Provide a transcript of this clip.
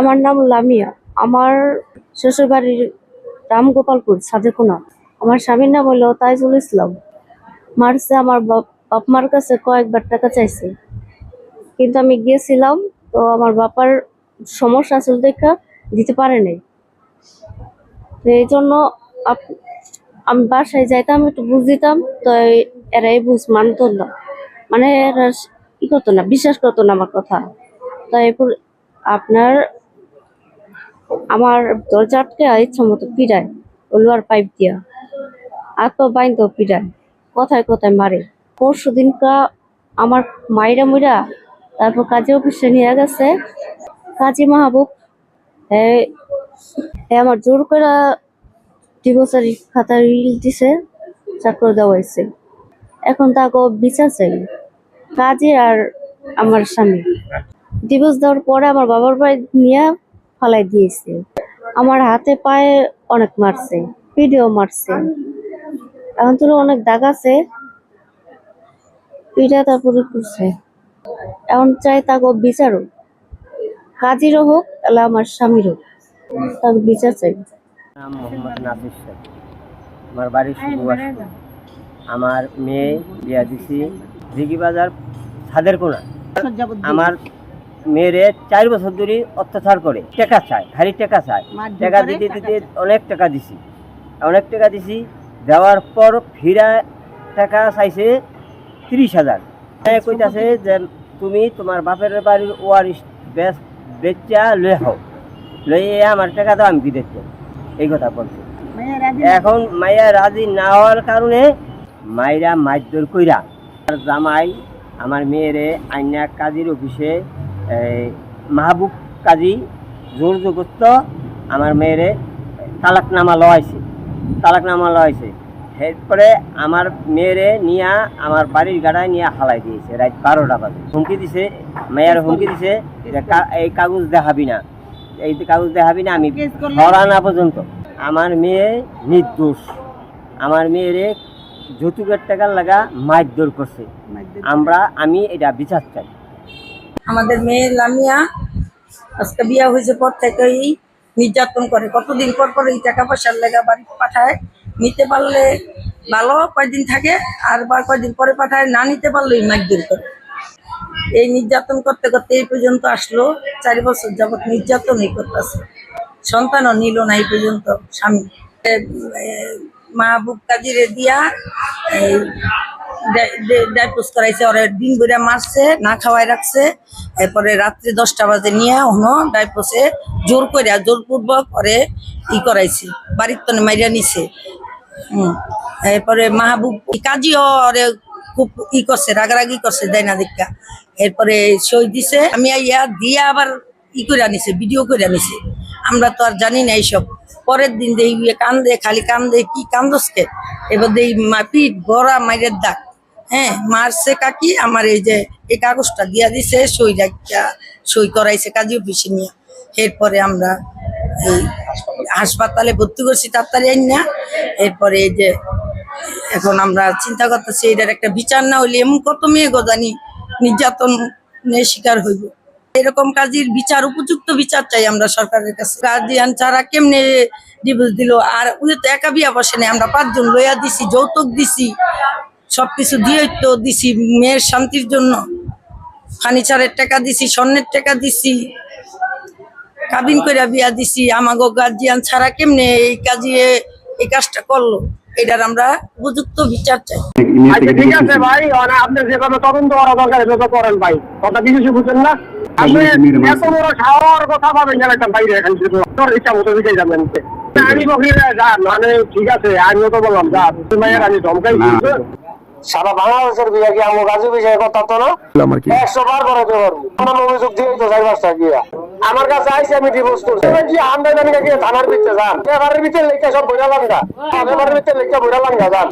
আমার নাম লামিয়া। আমার শ্বশুরবাড়ির রামগোপালপুর সাদেকুনা। আমার স্বামীর নাম হলো তাইজুল ইসলাম। মারছে আমার বাপ মার কাছে কয়েকবার টাকা চাইছে, কিন্তু আমি গিয়েছিলাম, তো আমার বাবার সমস্যা আসলে দেখা দিতে পারে নাই। তো এই জন্য আমি বাসায় যাইতাম, একটু বুঝ দিতাম, তো এরা এই বুঝ মানতো না, মানে এরা ই করতো না, বিশ্বাস করতো না আমার কথা। তো এরপর আপনার আমার দরজা আটকে ইচ্ছা মতো পিড়ায়, ও লোহার পাইপ দিয়া হাত পা বাইন্ধ পিড়ায়, কথায় কথায় মারে। পরশু দিনকা আমার মাইরা মুইরা তারপর কাজী অফিসে নিয়ে গেছে কাজী মাহবুব। এ আমার জোর করে ডিভোর্সারি খাতা রিল দিছে, চাকর দেওয়া হয়েছে। এখন তাকে বিচার চাই কাজী আর আমার স্বামী। ডিভোর্স দেওয়ার পরে আমার বাবার বাড়ি নিয়ে ফালাই দিয়েছে। আমার হাতে পায়ে অনেক মারছে, পিঠেও মারছে। এখন তো অনেক দাগ আছে, পিঠা তারপরে করছে। এখন চাই তাকে বিচারও, কাজীরও হোক তাহলে আমার স্বামীরও, তাকে বিচার চাই। নাম মোহাম্মদ নাসির শেখ। আমার বাড়ি সুবাসপুর। আমার মেয়ে বিয়া দিছি দিঘি বাজার ছাদের কোনা। আমার মেয়েরে 4 বছর ধরে অত্যাচার করে, টাকা চায়, ভারী টাকা চায়। টাকা দিতে দিতে অনেক টাকা দিছি। দেওয়ার পর ফিরা টাকা চাইছে 30,000। কইতাছে যে তুমি তোমার বাপের বাড়ির ওয়ারিশ বেচা লয়ে হও, লইয়ে আমার টাকা দাও, আমি বিদেশ যাই, এই কথা বলছে। এখন মাইয়া রাজি না হওয়ার কারণে মাইরা মারধর কইরা আর জামাই আমার মেয়েরে আইনা কাজীর অফিসে মাহবুব কাজী জোর জবরদস্ত আমার মেয়েরে তালাকনামা লওয়াইছে। এরপরে আমার মেয়েরে নিয়া আমার বাড়ির গাড়ায় নিয়ে হালাই দিয়েছে রাত 12টা বাজে। হুমকি দিছে, মেয়ের হুমকি দিছে যে এই কাগজ দেখাবি না, আমি ধরা না পর্যন্ত। আমার মেয়ে নির্দোষ। আমার মেয়েরে যৌতুকের টাকার লাগা মারধর করছে। আমি এটা বিচার চাই। আমাদের মেয়ে লামিয়া আজকে বিয়া হয়েছে পর থেকেই নির্যাতন করে। কতদিন পর পর এই টাকা পয়সার লেগা বাড়ি পাঠায়, নিতে পারলে ভালো কয়েকদিন থাকে, আর কয়েকদিন পরে পাঠায়, না নিতে পারলেই মারধর করে। এই নির্যাতন করতে করতে এই পর্যন্ত আসলো। 4 বছর যাবৎ নির্যাতনই করতেছে। সন্তানও নিল না এই পর্যন্ত স্বামী। মাহবুব কাজীরে দিয়া ডাইপোজ করাইছে, ওরা দিন ঘুরে মারছে, না খাওয়াই রাখছে। এরপরে রাত্রি 10টা বাজে নিয়ে হনো ডাইপোসে জোরপূর্বক ওরে করাইছে, বাড়ির তনে মাইরা নিছে। এরপরে মাহবুব কাজীও ওরে খুব করছে, রাগারাগি করছে, দেয় না দেখা। এরপরে সই দিছে, আমি ইয়া দিয়ে আবার করে আনিছে, ভিডিও করে আনিছে। আমরা তো আর জানি না এইসব। পরের দিন দেখি কান্দে, খালি কান্দে, কি কান্দসকে। এবার দেখি পিঠ ভরা মাইরের দাগ। হ্যাঁ, মারছে কাকি আমার এই যে এই কাগজটা দিয়া দিছে, সই করাইছে কাজী অফিসে নিয়ে। এরপরে আমরা এই হাসপাতালে ভর্তি করছি তাড়াতাড়ি না। এরপরে এই যে এখন আমরা চিন্তা করতেছি এটার একটা বিচার না হইলে এমন কত মেয়ে গজানি নির্যাতনের শিকার হইব। এরকম কাজের বিচার, উপযুক্ত বিচার চাই আমরা সরকারের কাছে। গার্জিয়ান ছাড়া কেমনে ডিভোর্স দিল? আর উনি তো একা বিয়া বসে নাই, আমরা 5 জন লইয়া দিছি, যৌতুক দিছি, সবকিছু দিয়ে তো দিছি মেয়ের শান্তির জন্য। ফার্নিচারের টাকা দিছি, স্বর্ণের টাকা দিছি, কাবিন কইরা বিয়া দিছি। আমাগো গার্জিয়ান ছাড়া কেমনে এই কাজটা করলো? এটার আমরা উপযুক্ত বিচার চাই। আচ্ছা ঠিক আছে ভাই, আপনার যেভাবে তদন্ত করা দরকার সেটা করেন ভাই। কথা কিছু বুঝেন না, আপনি এত বড় খাওয়ার কথা পাবেন যেন একটা বাইরে এখান থেকে ইচ্ছা মতো দিকে যাবেন। আমি বকরিরা যান, মানে ঠিক আছে, আমিও তো বললাম যা, মায়ের আমি ধমকাই সারা বাংলাদেশের বিয়া কি আমার কাজে বিষয়ে কথা তো না 100 বার করে তো অভিযোগ দিয়ে তো 4-5টা গিয়া আমার কাছে আইসি, আমি ডিভোর্স করছি। থানার ভিতরে যান, এবারের ভিতরে লেখা সব বইরা লাঙ্গা, এবারের ভিতরে লেখা বইরা লাঙ্গা যান।